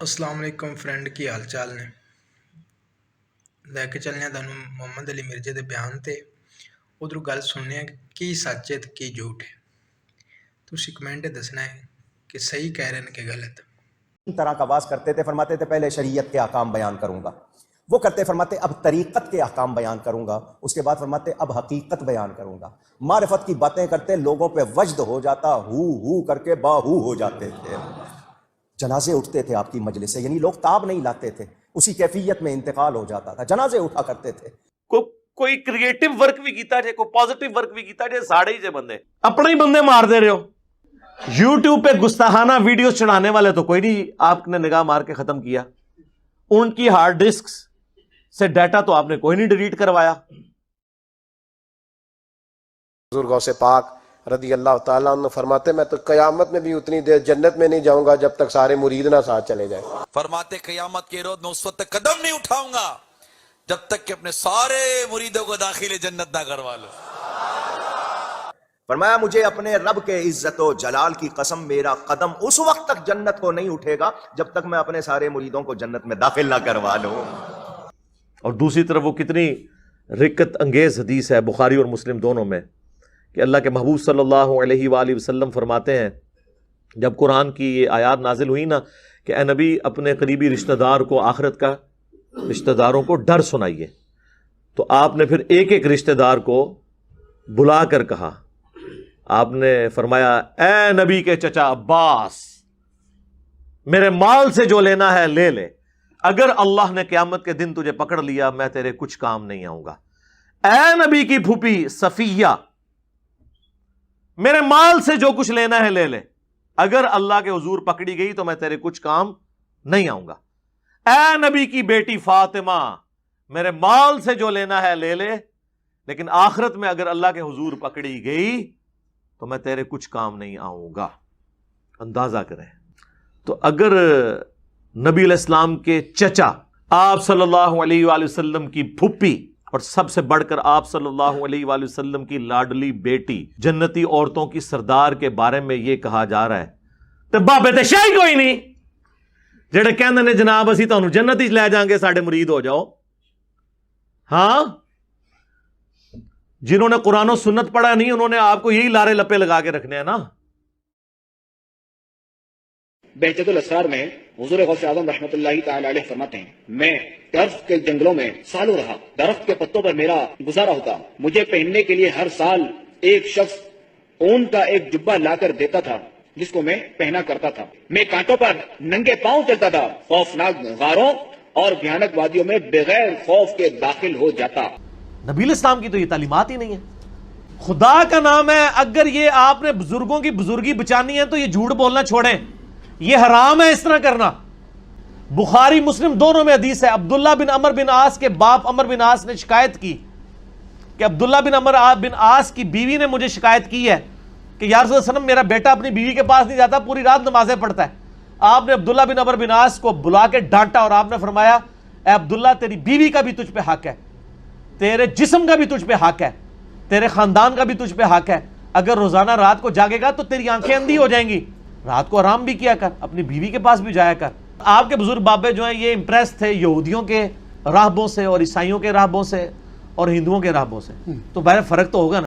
अस्सलाम वालेकुम फ्रेंड की हाल चाल ने लैके चलने तुहानू मुहम्मद अली मिर्जे के बयान ते उधरों गल सुनने की सच है तो की झूठ है। तुसीं कमेंट दसना है कि सही कह रहे हैं कि गलत। तरह का वाज करते थे, फरमाते थे पहले शरीयत के अहकाम बयान करूंगा, वो करते फरमाते अब तरीक़त के अहकाम बयान करूंगा, उसके बाद फरमाते अब हकीकत बयान करूंगा। मारिफत की बातें करते लोगों पे वजद हो जाता, हु करके बाहू हो जाते थे। जनाजे उठते थे आपकी मजलिस से, यानी लोग ताब नहीं लाते थे, उसी कैफियत में इंतकाल हो जाता था, जनाजे उठा करते थे। कोई क्रिएटिव वर्क भी कीता जे, कोई पॉजिटिव वर्क भी कीता जे, साड़े ही जे बंदे अपने ही बंदे मार दे रहे हो। यूट्यूब पे गुस्ताखाना वीडियोस चढ़ाने वाले तो कोई नहीं आपने निगाह मार के खत्म किया, उनकी हार्ड डिस्क से डाटा तो आपने कोई नहीं डिलीट करवाया। बुजुर्गों से पाक रदी अल्लाह ताला अन्हु फरमाते मैं तो कयामत में भी उतनी देर जन्नत में नहीं जाऊंगा जब तक सारे मुरीद ना साथ चले जाए। फरमाते कयामत के रोज मैं उस वक्त तक कदम नहीं उठाऊंगा जब तक कि अपने सारे मुरीदों को दाखिले जन्नत ना करवा लो। फरमाया मुझे अपने रब के इज्जत व जलाल की कसम, मेरा कदम उस वक्त तक जन्नत को नहीं उठेगा जब तक मैं अपने सारे मुरीदों को जन्नत में दाखिल ना करवा लूं। और दूसरी तरफ वो कितनी रिक्कत अंगेज हदीस है बुखारी और मुस्लिम दोनों में कि अल्लाह के महबूब सल्लल्लाहु अलैहि वसल्लम फरमाते हैं, जब कुरान की ये आयत नाजिल हुई ना कि ए नबी अपने करीबी रिश्तेदार को आखिरत का रिश्तेदारों को डर सुनाइए, तो आपने फिर एक एक रिश्तेदार को बुला कर कहा, आपने फरमाया ए नबी के चचा अब्बास, मेरे माल से जो लेना है ले ले, अगर अल्लाह ने क़यामत के दिन तुझे पकड़ लिया मैं तेरे कुछ काम नहीं आऊंगा। ए नबी की फूफी सफिया, मेरे माल से जो कुछ लेना है ले ले, अगर अल्लाह के हुजूर पकड़ी गई तो मैं तेरे कुछ काम नहीं आऊंगा। ए नबी की बेटी फातिमा, मेरे माल से जो लेना है ले ले, लेकिन आखिरत में अगर अल्लाह के हुजूर पकड़ी गई तो मैं तेरे कुछ काम नहीं आऊंगा। अंदाजा करें तो अगर नबी अलैहिस्सलाम के चचा आप सल्लल्लाहु अलैहि वसल्लम की फुप्पी और सबसे बढ़कर आप सल्लल्लाहु अलैहि वसल्लम की लाडली बेटी जन्नती औरतों की सरदार के बारे में यह कहा जा रहा है, तो बाबे ते शाही कोई नहीं जेड़े कहंदे ने जनाब असी तुहानू जन्नत ही ले जाएंगे, साडे मुरीद हो जाओ। हां, जिन्होंने कुरान और सुन्नत पढ़ा नहीं उन्होंने आपको यही लारे लपे लगा के रखने हैं ना। बहजतुल असरार में हुजूर गौसे आज़म रहमतुल्लाहि तआला अलैह फरमाते हैं, मैं टर्फ के जंगलों में सालों रहा, दरख्त के पत्तों पर मेरा गुजारा होता, मुझे पहनने के लिए हर साल एक शख्स ऊन का एक जुब्बा लाकर देता था जिसको मैं पहना करता था। मैं कांटों पर नंगे पांव चलता था, खौफनाक गारों और भयानक वादियों में बगैर खौफ के दाखिल हो जाता। नबी इस्लाम की तो ये तालीमात ही नहीं है। खुदा का नाम है, अगर ये आपने बुजुर्गों की बुजुर्गी बचानी है तो ये झूठ बोलना छोड़ें, ये हराम है इस तरह करना। बुखारी मुस्लिम दोनों में हदीस है, अब्दुल्ला बिन अमर बिन आस के बाप अमर बिन आस ने शिकायत की कि अब्दुल्ला बिन अमर बिन आस की बीवी ने मुझे शिकायत की है कि या रसूल सल्लम मेरा बेटा अपनी बीवी के पास नहीं जाता, पूरी रात नमाजें पढ़ता है। आपने अब्दुल्ला बिन अमर बिन आस को बुला के डांटा और आपने फरमाया, ए अब्दुल्ला तेरी बीवी का भी तुझ पे हक है, तेरे जिस्म का भी तुझ पे हक है, तेरे खानदान का भी तुझ पे हक है। अगर रोजाना रात को जागेगा तो तेरी आंखें अंधी हो जाएंगी, रात को आराम भी किया कर, अपनी बीवी के पास भी जाया कर। आपके बुजुर्ग बाबे जो हैं ये इंप्रेस थे यहूदियों के राहबों से और ईसाइयों के राहबों से और हिंदुओं के राहबों से, तो बहर फर्क तो होगा ना।